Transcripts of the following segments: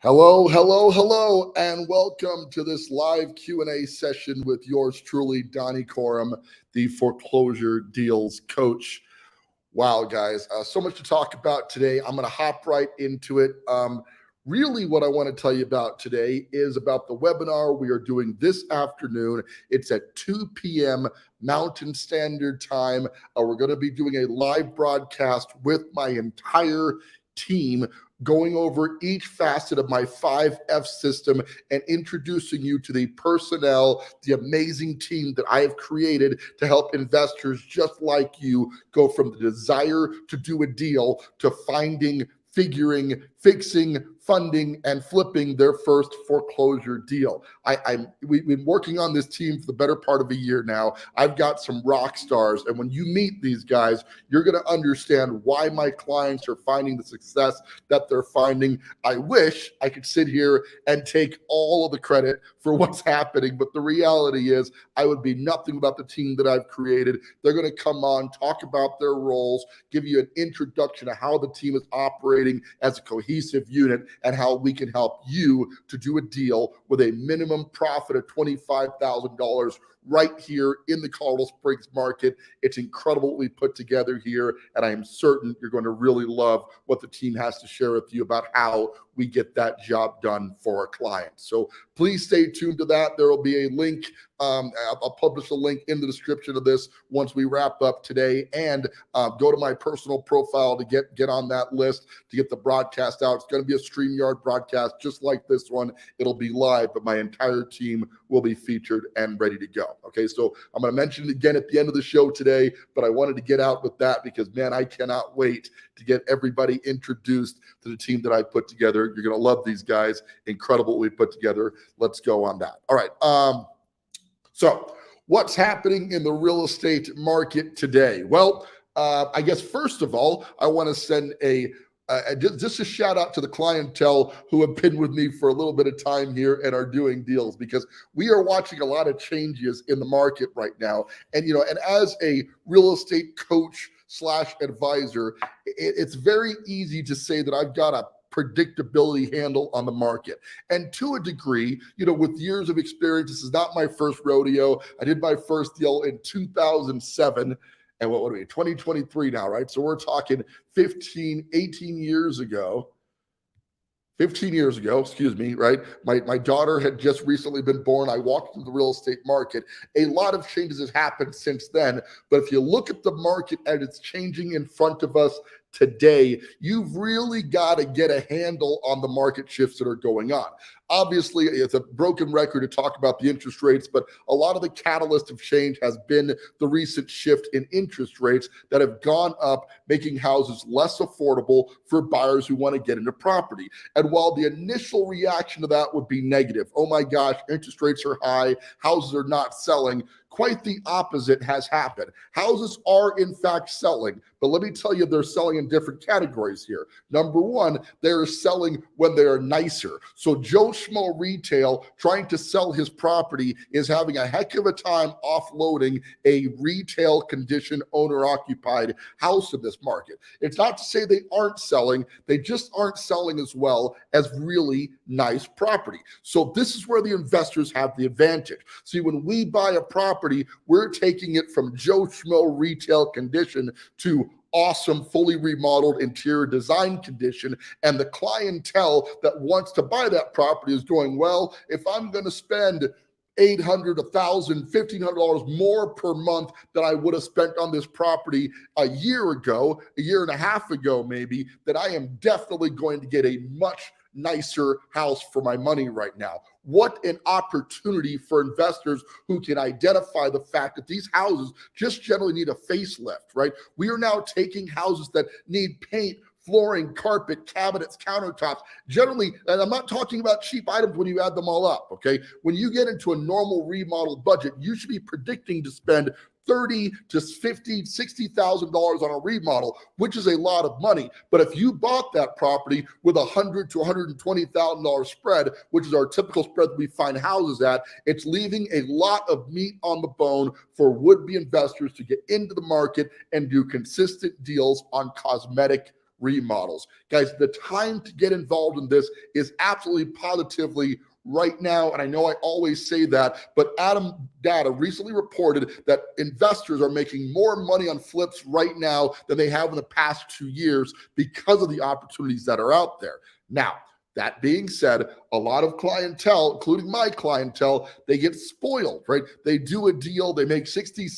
Hello, hello, hello, and welcome to this live Q&A session with yours truly, Donny Coram, the Foreclosure Deals coach. Wow, guys, so much to talk about today. I'm going to hop right into it. Really, what I want to tell you about today is about the webinar we are doing this afternoon. It's at 2 p.m. Mountain Standard Time. We're going to be doing a live broadcast with my entire team, going over each facet of my 5F system and introducing you to the personnel, the amazing team that I have created to help investors just like you go from the desire to do a deal to finding, figuring, fixing, funding, and flipping their first foreclosure deal. We've been working on this team for the better part of a year now. I've got some rock stars, and when you meet these guys, you're going to understand why my clients are finding the success that they're finding. I wish I could sit here and take all of the credit for what's happening, but the reality is I would be nothing without the team that I've created. They're going to come on, talk about their roles, give you an introduction to how the team is operating as a cohesive unit, and how we can help you to do a deal with a minimum profit of $25,000 right here in the Colorado Springs market. It's incredible what we put together here, and I am certain you're going to really love what the team has to share with you about how we get that job done for our clients. So please stay tuned to that. There will be a link. I'll publish a link in the description of this once we wrap up today, and go to my personal profile to get on that list to get the broadcast out. It's going to be a StreamYard broadcast just like this one. It'll be live, but my entire team will be featured and ready to go. Okay, so I'm going to mention it again at the end of the show today, but I wanted to get out with that because, man, I cannot wait to get everybody introduced to the team that I put together. You're going to love these guys. Incredible what we put together. Let's go on that. All right. So what's happening in the real estate market today? Well, I guess first of all, I want to send just a shout out to the clientele who have been with me for a little bit of time here and are doing deals, because we are watching a lot of changes in the market right now. And, and as a real estate coach / advisor, it's very easy to say that I've got a predictability handle on the market. And to a degree, with years of experience, this is not my first rodeo. I did my first deal in 2007. And what are we, 2023 now, right? So we're talking 18 years ago. 15 years ago, excuse me, right? My daughter had just recently been born. I walked into the real estate market. A lot of changes have happened since then. But if you look at the market and it's changing in front of us today, you've really got to get a handle on the market shifts that are going on. Obviously, it's a broken record to talk about the interest rates, but a lot of the catalyst of change has been the recent shift in interest rates that have gone up, making houses less affordable for buyers who want to get into property. And while the initial reaction to that would be negative, oh my gosh, interest rates are high, houses are not selling, quite the opposite has happened. Houses are in fact selling, but let me tell you, they're selling in different categories here. Number one, they're selling when they're nicer. So Joe Schmo Retail trying to sell his property is having a heck of a time offloading a retail condition owner occupied house in this market. It's not to say they aren't selling, they just aren't selling as well as really nice property. So this is where the investors have the advantage. See, when we buy a property, we're taking it from Joe Schmo retail condition to awesome, fully remodeled interior design condition. And the clientele that wants to buy that property is going, well, if I'm going to spend $800, $1,000, $1,500 more per month than I would have spent on this property a year ago, a year and a half ago, maybe, that I am definitely going to get a much nicer house for my money right now. What an opportunity for investors who can identify the fact that these houses just generally need a facelift, right? We are now taking houses that need paint, flooring, carpet, cabinets, countertops, generally, and I'm not talking about cheap items when you add them all up, okay? When you get into a normal remodel budget, you should be predicting to spend $30,000 to $50,000, $60,000 on a remodel, which is a lot of money. But if you bought that property with $100,000 to $120,000 spread, which is our typical spread that we find houses at, it's leaving a lot of meat on the bone for would-be investors to get into the market and do consistent deals on cosmetic remodels. Guys, the time to get involved in this is absolutely positively right now. And I know I always say that, but Adam Data recently reported that investors are making more money on flips right now than they have in the past 2 years because of the opportunities that are out there. Now, that being said, a lot of clientele, including my clientele, they get spoiled, right? They do a deal, they make $60,000,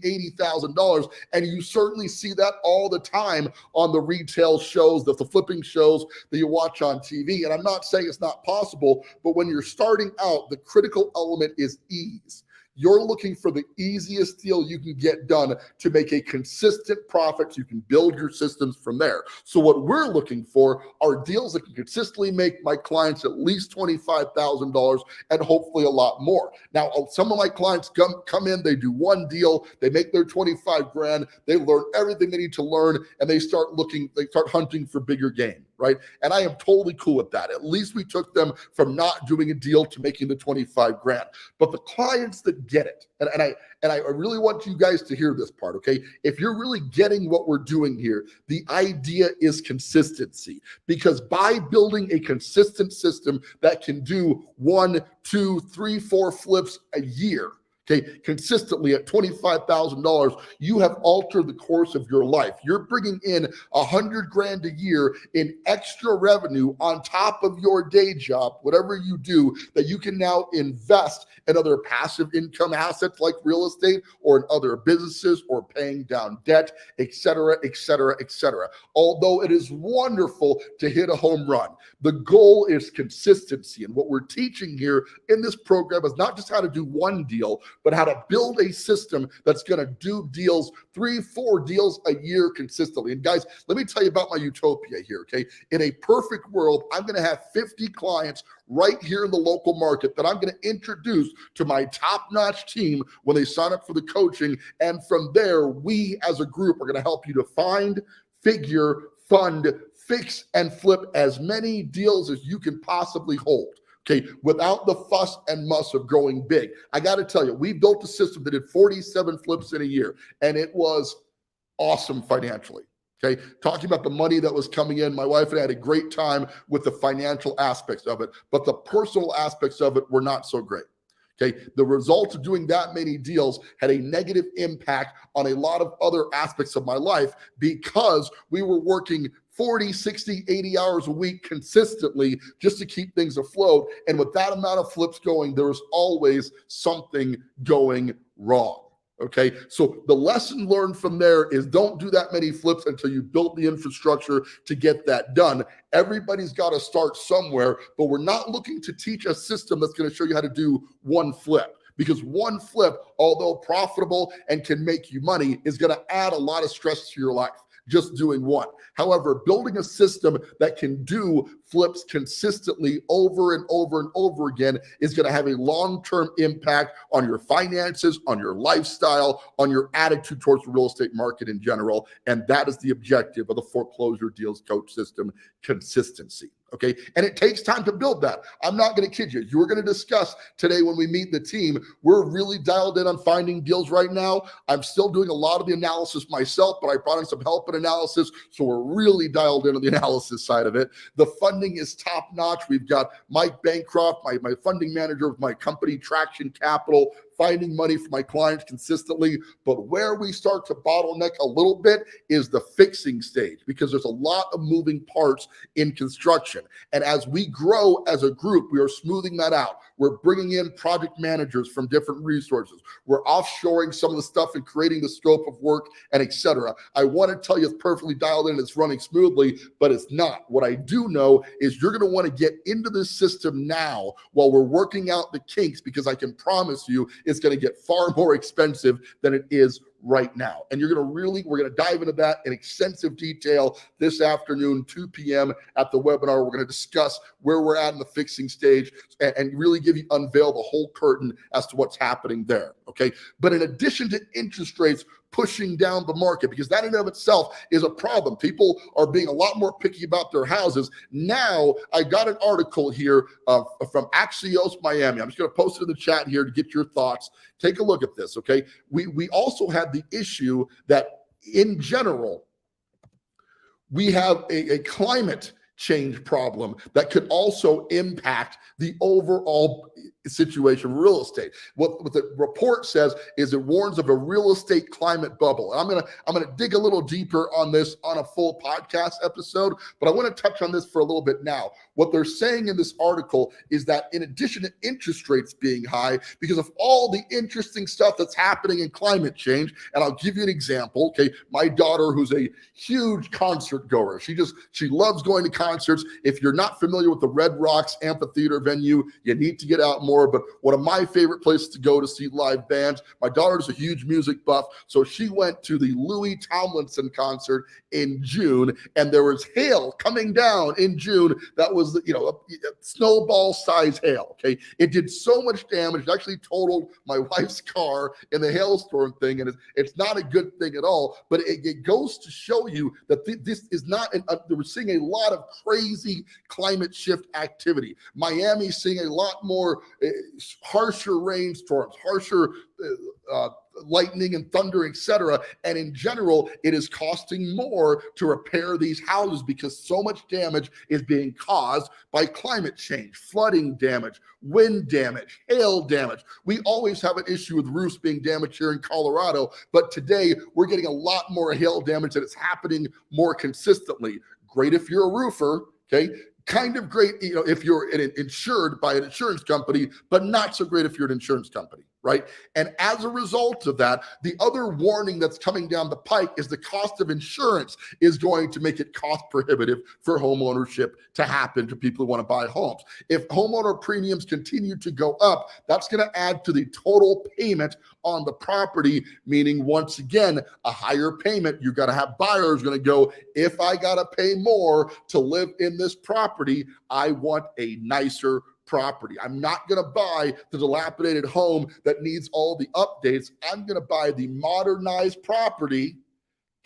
$70,000, $80,000, and you certainly see that all the time on the retail shows, the flipping shows that you watch on TV. And I'm not saying it's not possible, but when you're starting out, the critical element is ease. You're looking for the easiest deal you can get done to make a consistent profit so you can build your systems from there. So what we're looking for are deals that can consistently make my clients at least $25,000 and hopefully a lot more. Now, some of my clients come in, they do one deal, they make their 25 grand, they learn everything they need to learn, and they start hunting for bigger game. Right. And I am totally cool with that. At least we took them from not doing a deal to making the 25 grand. But the clients that get it, and I really want you guys to hear this part, okay? If you're really getting what we're doing here, the idea is consistency. Because by building a consistent system that can do 1, 2, 3, 4 flips a year, okay, consistently at $25,000, you have altered the course of your life. You're bringing in 100 grand a year in extra revenue on top of your day job, whatever you do, that you can now invest in other passive income assets like real estate or in other businesses or paying down debt, et cetera, et cetera, et cetera. Although it is wonderful to hit a home run, the goal is consistency. And what we're teaching here in this program is not just how to do one deal, but how to build a system that's going to do deals, 3, 4 deals a year consistently. And guys, let me tell you about my utopia here, okay? In a perfect world, I'm going to have 50 clients right here in the local market that I'm going to introduce to my top-notch team when they sign up for the coaching. And from there, we as a group are going to help you to find, figure, fund, fix, and flip as many deals as you can possibly hold. Okay, without the fuss and muss of growing big. I got to tell you, we built a system that did 47 flips in a year, and it was awesome financially. Okay, talking about the money that was coming in, my wife and I had a great time with the financial aspects of it, but the personal aspects of it were not so great. Okay, the result of doing that many deals had a negative impact on a lot of other aspects of my life because we were working 40, 60, 80 hours a week consistently just to keep things afloat. And with that amount of flips going, there was always something going wrong. Okay, so the lesson learned from there is don't do that many flips until you built the infrastructure to get that done. Everybody's got to start somewhere, but we're not looking to teach a system that's going to show you how to do one flip. Because one flip, although profitable and can make you money, is going to add a lot of stress to your life just doing one. However, building a system that can do flips consistently over and over and over again is going to have a long-term impact on your finances, on your lifestyle, on your attitude towards the real estate market in general. And that is the objective of the Foreclosure Deals coach system: consistency. Okay. And it takes time to build that. I'm not going to kid you. You're going to discuss today when we meet the team. We're really dialed in on finding deals right now. I'm still doing a lot of the analysis myself, but I brought in some help in analysis. So we're really dialed in on the analysis side of it. The funding is top notch. We've got Mike Bancroft, my funding manager of my company, Traction Capital, finding money for my clients consistently. But where we start to bottleneck a little bit is the fixing stage, because there's a lot of moving parts in construction. And as we grow as a group, we are smoothing that out. We're bringing in project managers from different resources. We're offshoring some of the stuff and creating the scope of work and et cetera. I want to tell you it's perfectly dialed in, it's running smoothly, but it's not. What I do know is you're going to want to get into this system now while we're working out the kinks, because I can promise you it's going to get far more expensive than it is right now. And we're going to dive into that in extensive detail this afternoon, 2 p.m. at the webinar. We're going to discuss where we're at in the fixing stage and really unveil the whole curtain as to what's happening there. Okay. But in addition to interest rates pushing down the market, because that in and of itself is a problem. People are being a lot more picky about their houses. Now, I got an article here from Axios Miami. I'm just going to post it in the chat here to get your thoughts. Take a look at this, okay? We also had the issue that in general, we have a climate change problem that could also impact the overall situation of real estate. What the report says is it warns of a real estate climate bubble. And I'm gonna dig a little deeper on this on a full podcast episode, but I want to touch on this for a little bit now. What they're saying in this article is that in addition to interest rates being high, because of all the interesting stuff that's happening in climate change, and I'll give you an example. Okay, my daughter, who's a huge concert goer, she loves going to concerts. If you're not familiar with the Red Rocks Amphitheater venue, you need to get out more. But one of my favorite places to go to see live bands, my daughter's a huge music buff, so she went to the Louis Tomlinson concert in June, and there was hail coming down in June that was, a snowball size hail. Okay, it did so much damage. It actually totaled my wife's car in the hailstorm thing, and it's not a good thing at all. But it goes to show you that this is not. We're seeing a lot of crazy climate shift activity. Miami's seeing a lot more harsher rainstorms, harsher lightning and thunder, etc. And in general, it is costing more to repair these houses because so much damage is being caused by climate change, flooding damage, wind damage, hail damage. We always have an issue with roofs being damaged here in Colorado, but today we're getting a lot more hail damage and it's happening more consistently. Great if you're a roofer, okay? Kind of great, if you're insured by an insurance company, but not so great if you're an insurance company, right? And as a result of that, the other warning that's coming down the pike is the cost of insurance is going to make it cost prohibitive for home ownership to happen to people who want to buy homes. If homeowner premiums continue to go up, that's going to add to the total payment on the property, meaning once again, a higher payment. You've got to have buyers going to go, if I got to pay more to live in this property, I want a nicer property. I'm not going to buy the dilapidated home that needs all the updates. I'm going to buy the modernized property,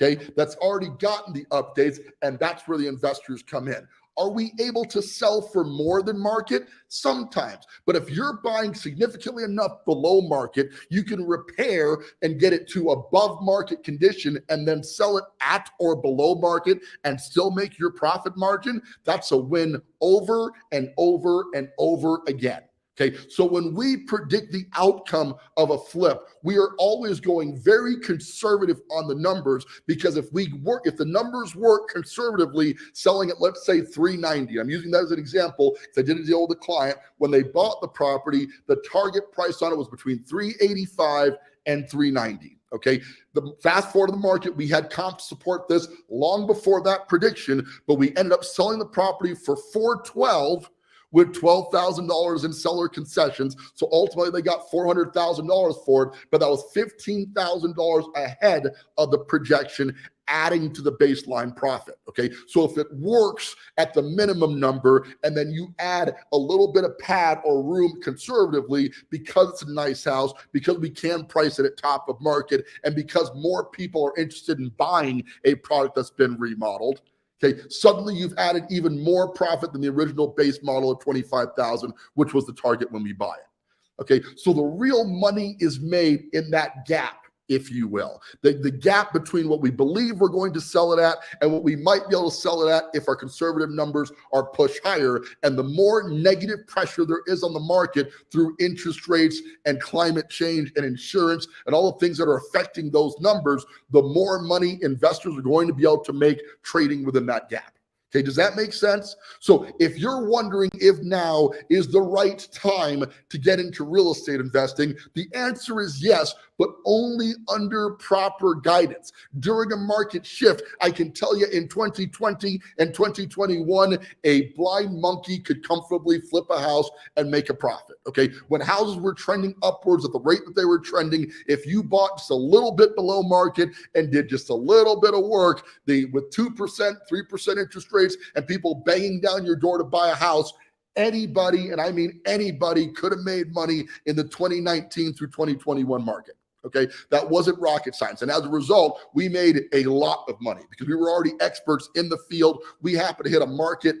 okay, that's already gotten the updates, and that's where the investors come in. Are we able to sell for more than market? Sometimes. But if you're buying significantly enough below market, you can repair and get it to above market condition and then sell it at or below market and still make your profit margin. That's a win over and over and over again. Okay, so when we predict the outcome of a flip, we are always going very conservative on the numbers, because if the numbers work conservatively, selling at, let's say, $390, I'm using that as an example because I did a deal with a client. When they bought the property, the target price on it was between $385 and $390. Okay, the fast forward to the market, we had comp support this long before that prediction, but we ended up selling the property for $412 with $12,000 in seller concessions. So ultimately they got $400,000 for it, but that was $15,000 ahead of the projection, adding to the baseline profit. Okay, so if it works at the minimum number and then you add a little bit of pad or room conservatively, because it's a nice house, because we can price it at top of market, and because more people are interested in buying a product that's been remodeled, okay, suddenly you've added even more profit than the original base model of $25,000, which was the target when we buy it. Okay, so the real money is made in that gap, if you will. The gap between what we believe we're going to sell it at and what we might be able to sell it at if our conservative numbers are pushed higher. And the more negative pressure there is on the market through interest rates and climate change and insurance and all the things that are affecting those numbers, the more money investors are going to be able to make trading within that gap. Okay, does that make sense? So if you're wondering if now is the right time to get into real estate investing, the answer is yes, but only under proper guidance. During a market shift, I can tell you in 2020 and 2021, a blind monkey could comfortably flip a house and make a profit. Okay, when houses were trending upwards at the rate that they were trending, if you bought just a little bit below market and did just a little bit of work, with 2%, 3% interest rates and people banging down your door to buy a house, anybody, and I mean anybody, could have made money in the 2019 through 2021 market. Okay, that wasn't rocket science. And as a result, we made a lot of money because we were already experts in the field. We happened to hit a market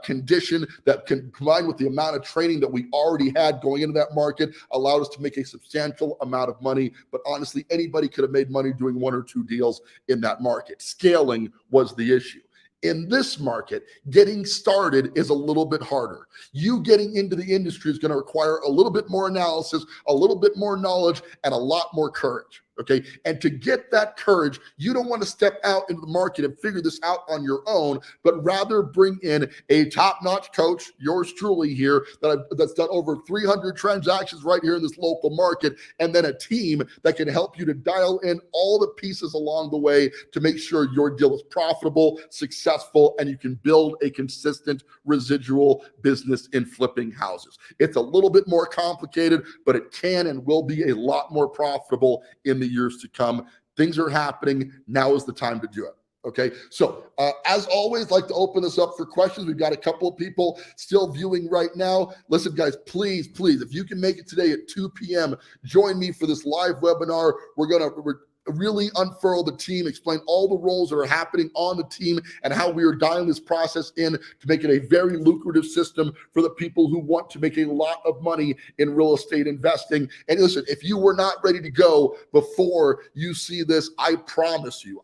condition that, combined with the amount of training that we already had going into that market, allowed us to make a substantial amount of money. But honestly, anybody could have made money doing one or two deals in that market. Scaling was the issue. In this market, getting started is a little bit harder. You getting into the industry is going to require a little bit more analysis, a little bit more knowledge, and a lot more courage. Okay. And to get that courage, you don't want to step out into the market and figure this out on your own, but rather bring in a top-notch coach, yours truly here, that's done over 300 transactions right here in this local market, and then a team that can help you to dial in all the pieces along the way to make sure your deal is profitable, successful, and you can build a consistent residual business in flipping houses. It's a little bit more complicated, but it can and will be a lot more profitable in the years to come. Things are happening. Now is the time to do it. Okay. So as always, like to open this up for questions. We've got a couple of people still viewing right now. Listen, guys, please, if you can make it today at 2 p.m., join me for this live webinar. We're really unfurl the team, explain all the roles that are happening on the team and how we are dialing this process in to make it a very lucrative system for the people who want to make a lot of money in real estate investing. And listen, if you were not ready to go before you see this, I promise you,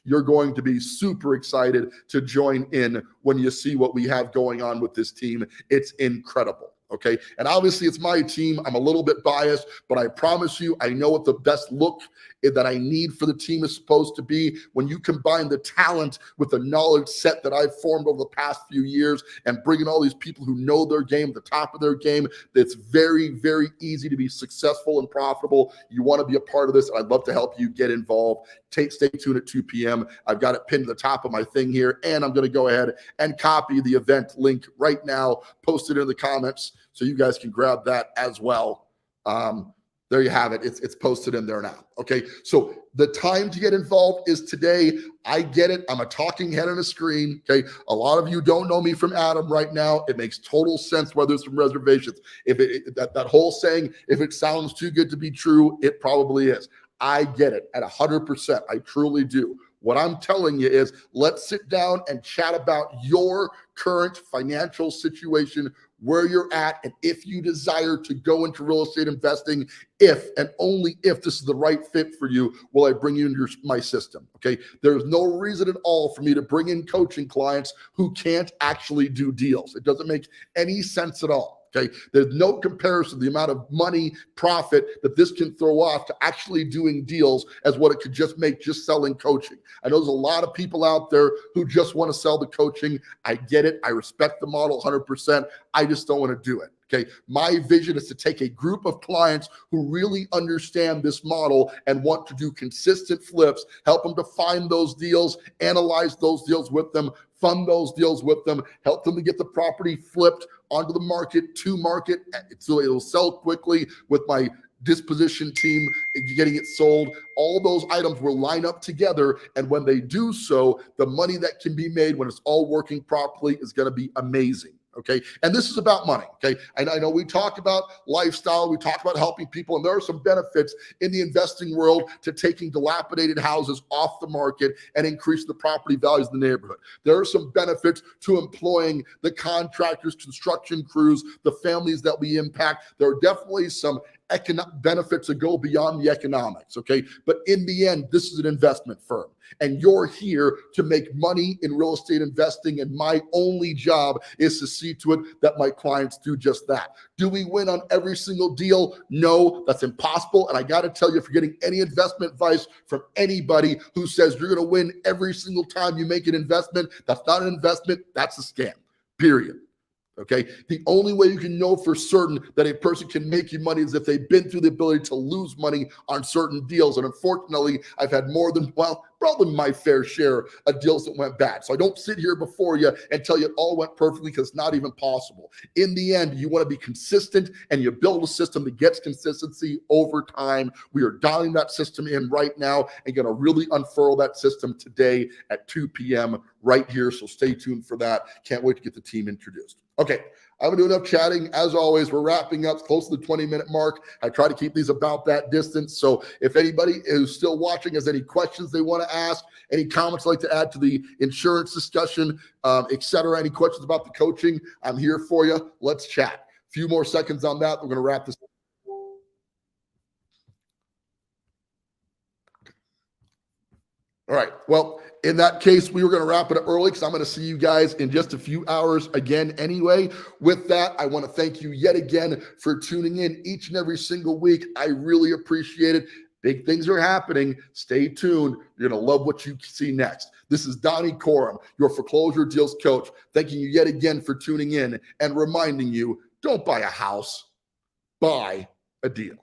you're going to be super excited to join in when you see what we have going on with this team. It's incredible. Okay. And obviously it's my team. I'm a little bit biased, but I promise you, I know what the best look that I need for the team is supposed to be. When you combine the talent with the knowledge set that I've formed over the past few years and bringing all these people who know their game at the top of their game, it's very, very easy to be successful and profitable. You want to be a part of this. I'd love to help you get involved. Stay tuned at 2 p.m. I've got it pinned to the top of my thing here, and I'm going to go ahead and copy the event link right now, post it in the comments so you guys can grab that as well. There you have it. It's posted in there now. Okay. So the time to get involved is today. I get it. I'm a talking head on a screen. Okay. A lot of you don't know me from Adam right now. It makes total sense why there's some reservations. If that whole saying, if it sounds too good to be true, it probably is. I get it at 100%. I truly do. What I'm telling you is let's sit down and chat about your current financial situation, where you're at, and if you desire to go into real estate investing, if and only if this is the right fit for you, will I bring you into my system. Okay. There's no reason at all for me to bring in coaching clients who can't actually do deals. It doesn't make any sense at all. Okay. There's no comparison to the amount of money, profit that this can throw off to actually doing deals as what it could just make just selling coaching. I know there's a lot of people out there who just want to sell the coaching. I get it. I respect the model 100%. I just don't want to do it. Okay. My vision is to take a group of clients who really understand this model and want to do consistent flips, help them to find those deals, analyze those deals with them, fund those deals with them, help them to get the property flipped onto the market, to market, so it'll sell quickly with my disposition team, getting it sold. All those items will line up together. And when they do so, the money that can be made when it's all working properly is going to be amazing. Okay. And this is about money. Okay. And I know we talk about lifestyle. We talk about helping people, and there are some benefits in the investing world to taking dilapidated houses off the market and increase the property values in the neighborhood. There are some benefits to employing the contractors, construction crews, the families that we impact. There are definitely some economic benefits that go beyond the economics. Okay. But in the end, this is an investment firm, and you're here to make money in real estate investing. And my only job is to see to it that my clients do just that. Do we win on every single deal? No, that's impossible. And I got to tell you, if you're getting any investment advice from anybody who says you're going to win every single time you make an investment, that's not an investment. That's a scam, period. Okay. The only way you can know for certain that a person can make you money is if they've been through the ability to lose money on certain deals. And unfortunately, I've had more than, well, probably my fair share of deals that went bad. So I don't sit here before you and tell you it all went perfectly, because it's not even possible. In the end, you want to be consistent, and you build a system that gets consistency over time. We are dialing that system in right now and going to really unfurl that system today at 2 p.m. right here. So stay tuned for that. Can't wait to get the team introduced. Okay. I'm going to do enough chatting. As always, we're wrapping up close to the 20-minute mark. I try to keep these about that distance. So if anybody who's still watching has any questions they want to ask, any comments like to add to the insurance discussion, et cetera, any questions about the coaching, I'm here for you. Let's chat. A few more seconds on that. We're going to wrap this up. All right. Well, In that case, we were going to wrap it up early because I'm going to see you guys in just a few hours again anyway. With that, I want to thank you yet again for tuning in each and every single week. I really appreciate it. Big things are happening. Stay tuned. You're going to love what you see next. This is Donny Coram, your foreclosure deals coach, thanking you yet again for tuning in and reminding you, don't buy a house, buy a deal.